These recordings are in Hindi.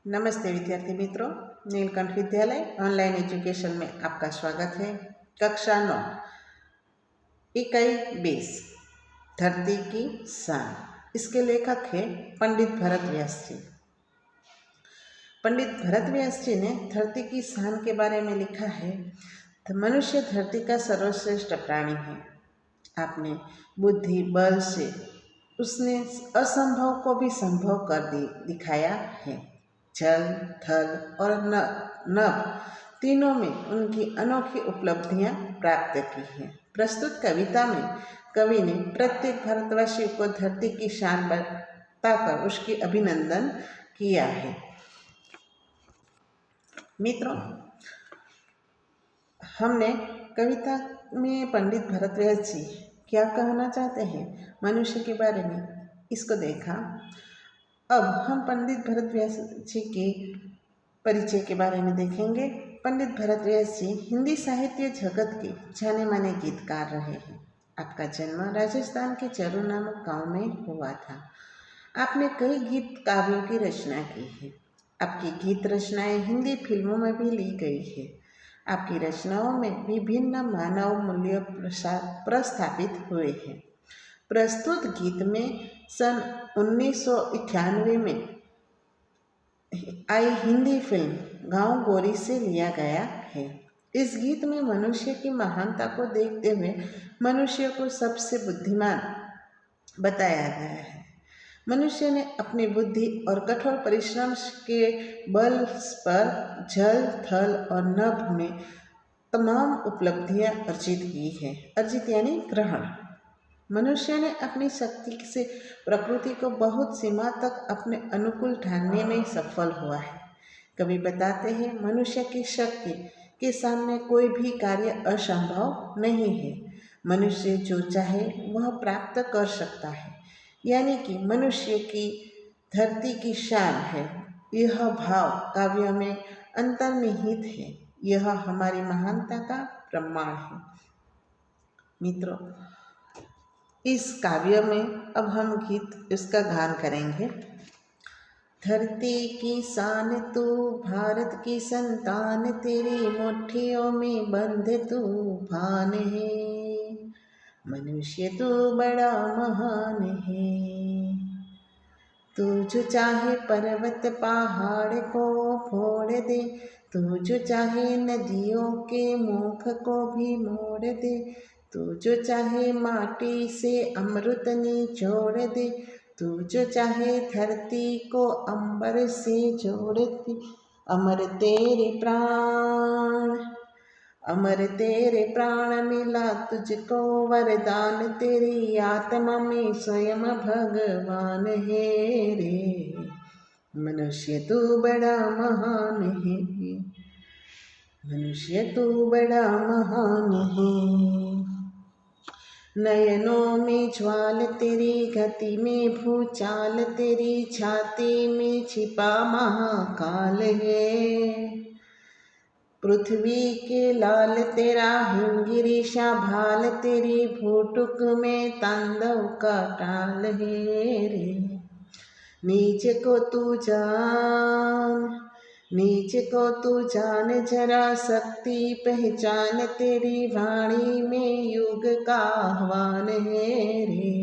नमस्ते विद्यार्थी मित्रों, नीलकंठ विद्यालय ऑनलाइन एजुकेशन में आपका स्वागत है। कक्षा 9 इकाई 20 धरती की शान। इसके लेखक हैं पंडित भरत व्यास जी। पंडित भरत व्यास जी ने धरती की शान के बारे में लिखा है, मनुष्य धरती का सर्वश्रेष्ठ प्राणी है। आपने बुद्धि बल से उसने असंभव को भी संभव कर दिखाया है। जल, थल और नभ तीनों में उनकी अनोखी उपलब्धियां प्राप्त की हैं। प्रस्तुत कविता में कवि ने प्रत्येक भारतवासी को धरती की शान बताकर उसकी अभिनंदन किया है। मित्रों, हमने कविता में पंडित भरत व्यास जी क्या कहना चाहते हैं मनुष्य के बारे में, इसको देखा। अब हम पंडित भरत व्यास जी के परिचय के बारे में देखेंगे। पंडित भरत व्यास जी हिंदी साहित्य जगत के जाने माने गीतकार रहे हैं। आपका जन्म राजस्थान के चरू नामक गांव में हुआ था। आपने कई गीत काव्यों की रचना की है। आपकी गीत रचनाएं हिंदी फिल्मों में भी ली गई है। आपकी रचनाओं में विभिन्न मानव मूल्य प्रस्थापित हुए हैं। प्रस्तुत गीत में सन 1991 में आई हिंदी फिल्म गांव गोरी से लिया गया है। इस गीत में मनुष्य की महानता को देखते हुए मनुष्य को सबसे बुद्धिमान बताया गया है। मनुष्य ने अपनी बुद्धि और कठोर परिश्रम के बल पर जल, थल और नभ में तमाम उपलब्धियां अर्जित की है। अर्जित यानी ग्रहण। मनुष्य ने अपनी शक्ति से प्रकृति को बहुत सीमा तक अपने अनुकूल ढालने में सफल हुआ है। कवि बताते हैं, मनुष्य की शक्ति के सामने कोई भी कार्य असंभव नहीं है। मनुष्य जो चाहे वह प्राप्त कर सकता है, यानी कि मनुष्य की धरती की शान है। यह भाव काव्य में अंतर्निहित है। यह हमारी महानता का प्रमाण है। मित्रों, इस काव्य में अब हम गीत इसका गान करेंगे। धरती की शान तू, भारत की संतान, तेरी मुट्ठियों में बंद तूफान है। मनुष्य तू बड़ा महान है। तू जो चाहे पर्वत पहाड़ को फोड़ दे, तू जो चाहे नदियों के मुख को भी मोड़ दे, तू जो चाहे माटी से अमृत निचोड़ दे, तू जो चाहे धरती को अंबर से जोड़ दे। अमर तेरे प्राण, अमर तेरे प्राण मिला तुझको वरदान, तेरी आत्मा में स्वयं भगवान है रे। मनुष्य तू बड़ा महान है, मनुष्य तू बड़ा महान है। नयनों में ज्वाल तेरी, गति में भूचाल तेरी, छाती में छिपा महाकाल है। पृथ्वी के लाल तेरा, हिमगिरीशा भाल तेरी, भूटुक में तांडव का टाल है रे। नीच को तू जान, नीच को तू जान जरा, शक्ति पहचान तेरी, वाणी में युग का आह्वान है रे।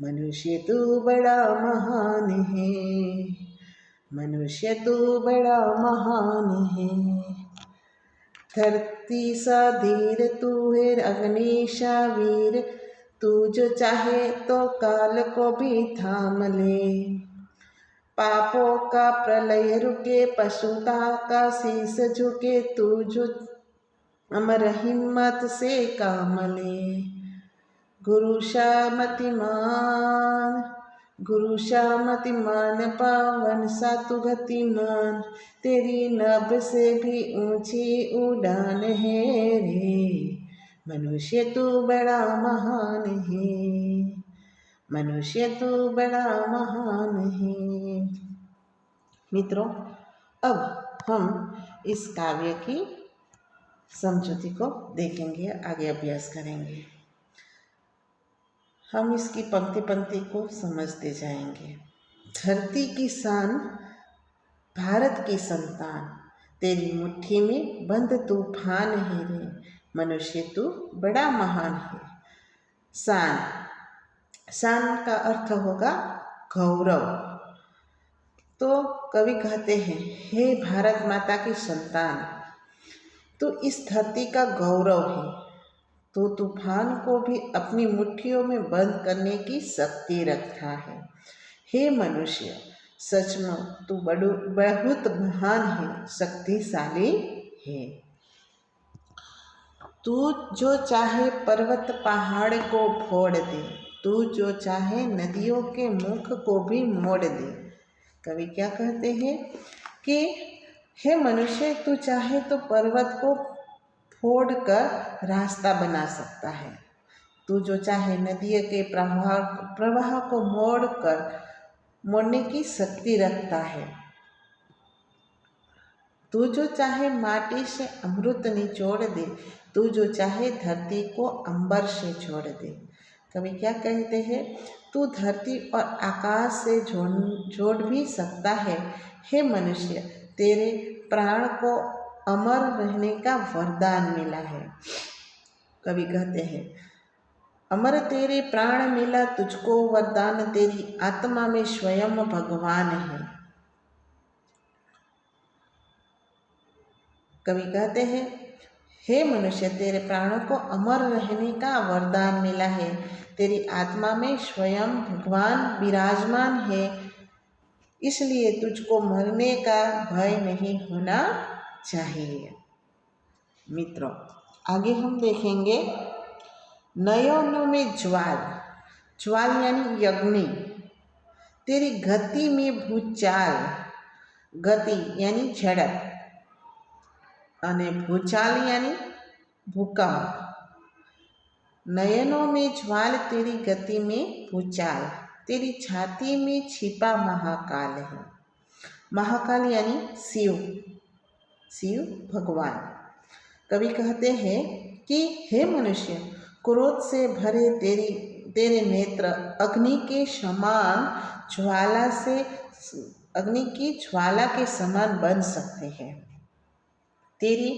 मनुष्य तू बड़ा महान है, मनुष्य तू बड़ा महान है। धरती सा धीर तू है, अग्नि सा वीर, तू जो चाहे तो काल को भी थाम ले। पापों का प्रलय रुके, पशुता का शीश झुके, तू जो अमर हिम्मत से काम ले। गुरु श्यामतिमान, गुरु श्यामतिमान, पावन सा तू गतिमान, तेरी नभ से भी ऊंची उड़ान है रे। मनुष्य तू बड़ा महान है, मनुष्य तू बड़ा महान है। मित्रों, अब हम इस काव्य की समझौती को देखेंगे, आगे अभ्यास करेंगे। हम इसकी पंक्ति पंक्ति को समझते जाएंगे। धरती की शान भारत की संतान, तेरी मुट्ठी में बंद तूफान है रे, मनुष्य तू बड़ा महान है। शान, शान का अर्थ होगा गौरव। तो कवि कहते हैं, हे भारत माता की संतान, तू इस धरती का गौरव है। तू तूफान को भी अपनी मुट्ठियों में बंद करने की शक्ति रखता है। हे मनुष्य, सचमुच तू बहुत महान है, शक्तिशाली है। तू जो चाहे पर्वत पहाड़ को फोड़ दे, तू जो चाहे नदियों के मुख को भी मोड़ दे। कवि क्या कहते हैं कि हे मनुष्य, तू चाहे तो पर्वत को फोड़ कर रास्ता बना सकता है। तू जो चाहे नदी के प्रवाह को मोड़ने की शक्ति रखता है। तू जो चाहे माटी से अमृत निचोड़ दे, तू जो चाहे धरती को अंबर से छोड़ दे। कवि क्या कहते हैं, तू धरती और आकाश से जोड़ भी सकता है। हे मनुष्य, तेरे प्राण को अमर रहने का वरदान मिला है। कवि कहते हैं, अमर तेरे प्राण मिला तुझको वरदान, तेरी आत्मा में स्वयं भगवान है। कवि कहते हैं, हे मनुष्य, तेरे प्राणों को अमर रहने का वरदान मिला है, तेरी आत्मा में स्वयं भगवान विराजमान है, इसलिए तुझको मरने का भय नहीं होना चाहिए। मित्रों, आगे हम देखेंगे नयनों में ज्वाल। ज्वाल यानी अग्नि, तेरी गति में भूचाल, गति यानी झड़प, અને भूचाल यानी भूकंप। नयनों में ज्वाल, तेरी गति में भूचाल, तेरी छाती में छिपा महाकाल है। महाकाल यानी शिव, शिव भगवान। कवि कहते हैं कि हे मनुष्य, क्रोध से भरे तेरे नेत्र अग्नि के समान ज्वाला से, अग्नि की ज्वाला के समान बन सकते हैं। तेरी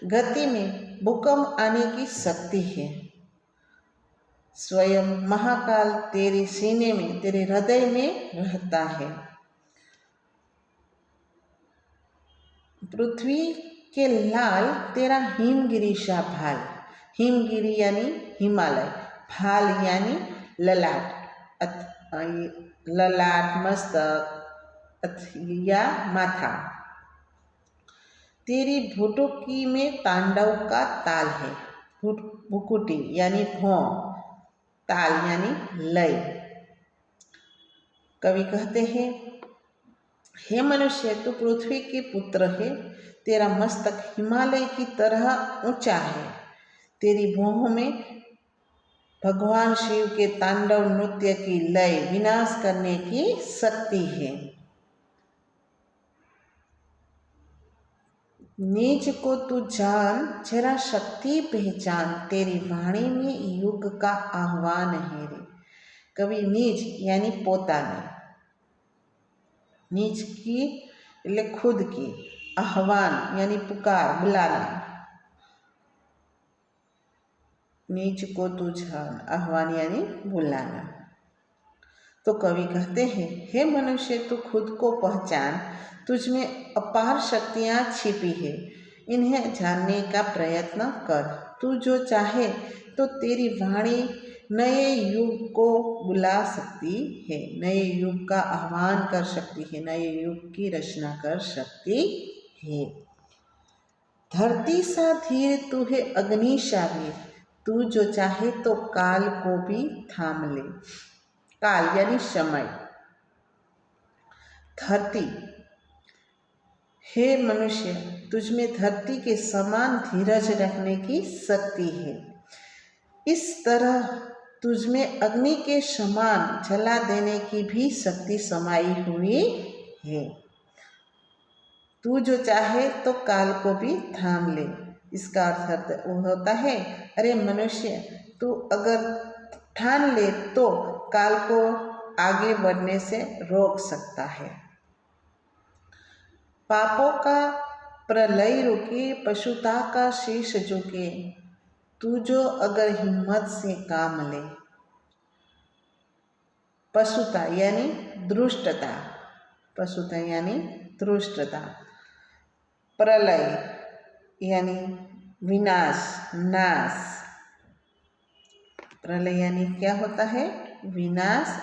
गति में भूकंप आने की शक्ति है। स्वयं महाकाल तेरे सीने में, तेरे हृदय में रहता है। पृथ्वी के लाल तेरा हिमगिरी सा भाल, हिमगिरी यानी हिमालय, भाल यानी ललाट, ललाट, मस्तक या माथा। तेरी भुटुकी में तांडव का ताल है। भुकुटी यानी भौं, ताल यानी लय। कवि कहते हैं, हे मनुष्य, तू पृथ्वी के पुत्र है, तेरा मस्तक हिमालय की तरह ऊंचा है, तेरी भौहों में भगवान शिव के तांडव नृत्य की लय, विनाश करने की शक्ति है। नीच को तू जान, जरा शक्ति पहचान, तेरी वाणी में युग का आह्वान है रे। कवि नीच यानी पोताने, नीच की એટલે खुद की, आह्वान यानी पुकार, बुलाना। नीच को तू जान, आह्वान यानी बुलाना। तो कवि कहते हैं, हे मनुष्य, तू खुद को पहचान, तुझमें अपार शक्तियाँ छिपी है, इन्हें जानने का प्रयत्न कर। तू जो चाहे तो तेरी वाणी नए युग को बुला सकती है, नए युग का आह्वान कर सकती है, नए युग की रचना कर सकती है। धरती सा धीर तू है अग्नि सा वीर, तू जो चाहे तो काल को भी थाम ले। काल यानी समय। धरती, हे मनुष्य, तुझमें धरती के समान धीरज रखने की शक्ति है, इस तरह तुझमें अग्नि के समान जला देने की भी शक्ति समाई हुई है। तू जो चाहे तो काल को भी थाम ले। इसका अर्थ होता है, अरे मनुष्य, तू अगर ठान ले तो काल को आगे बढ़ने से रोक सकता है। पापों का प्रलय रुके, पशुता का शीश झुके, तू जो अगर हिम्मत से काम ले। पशुता यानी दुष्टता, पशुता यानी दुष्टता, प्रलय यानी विनाश, नाश। प्रलय यानी क्या होता है? विनाश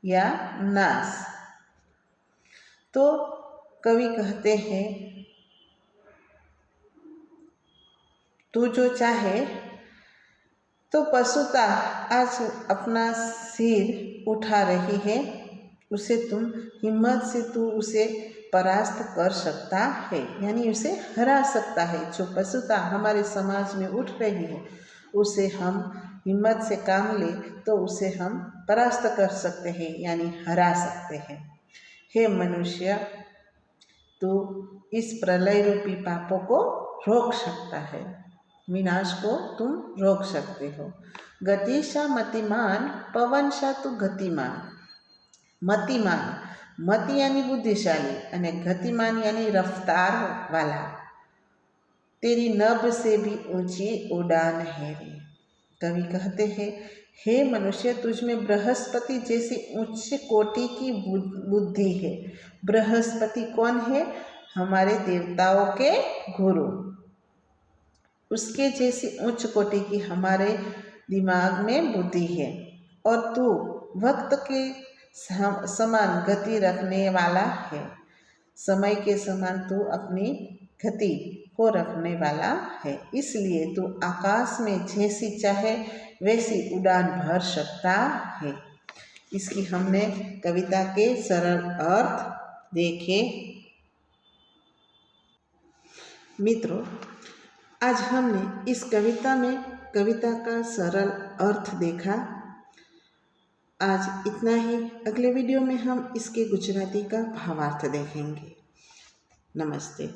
या नाश। तो कवि कहते हैं, तू जो चाहे, तो पशुता आज अपना सिर उठा रही है, उसे तुम हिम्मत से तू उसे परास्त कर सकता है, यानी उसे हरा सकता है। जो पशुता हमारे समाज में उठ रही है, उसे हम हिम्मत से काम ले तो उसे हम परास्त कर सकते हैं, यानी हरा सकते हैं। हे मनुष्य, तू इस प्रलय रूपी पापों को रोक सकता है, विनाश को तुम रोक सकते हो। गतिशा मतिमान, पवनशा तू गतिमान। मतिमान, मति यानी बुद्धिशाली અને गतिमान यानी रफ्तार वाला। तेरी नभ से भी ऊंची उड़ान है रे। कवि कहते हैं, हे मनुष्य, तुझ में बृहस्पति जैसी उच्च कोटि की बुद्धि है। बृहस्पति कौन है? हमारे देवताओं के गुरु। उसके जैसी उच्च कोटि की हमारे दिमाग में बुद्धि है। और तू वक्त के समान गति रखने वाला है। समय के समान तू अपनी गति को रखने वाला है, इसलिए तू आकाश में जैसी चाहे वैसी उड़ान भर सकता है। इसकी हमने कविता के सरल अर्थ देखे। मित्रों, आज हमने इस कविता में कविता का सरल अर्थ देखा। आज इतना ही। अगले वीडियो में हम इसके गुजराती का भावार्थ देखेंगे। नमस्ते।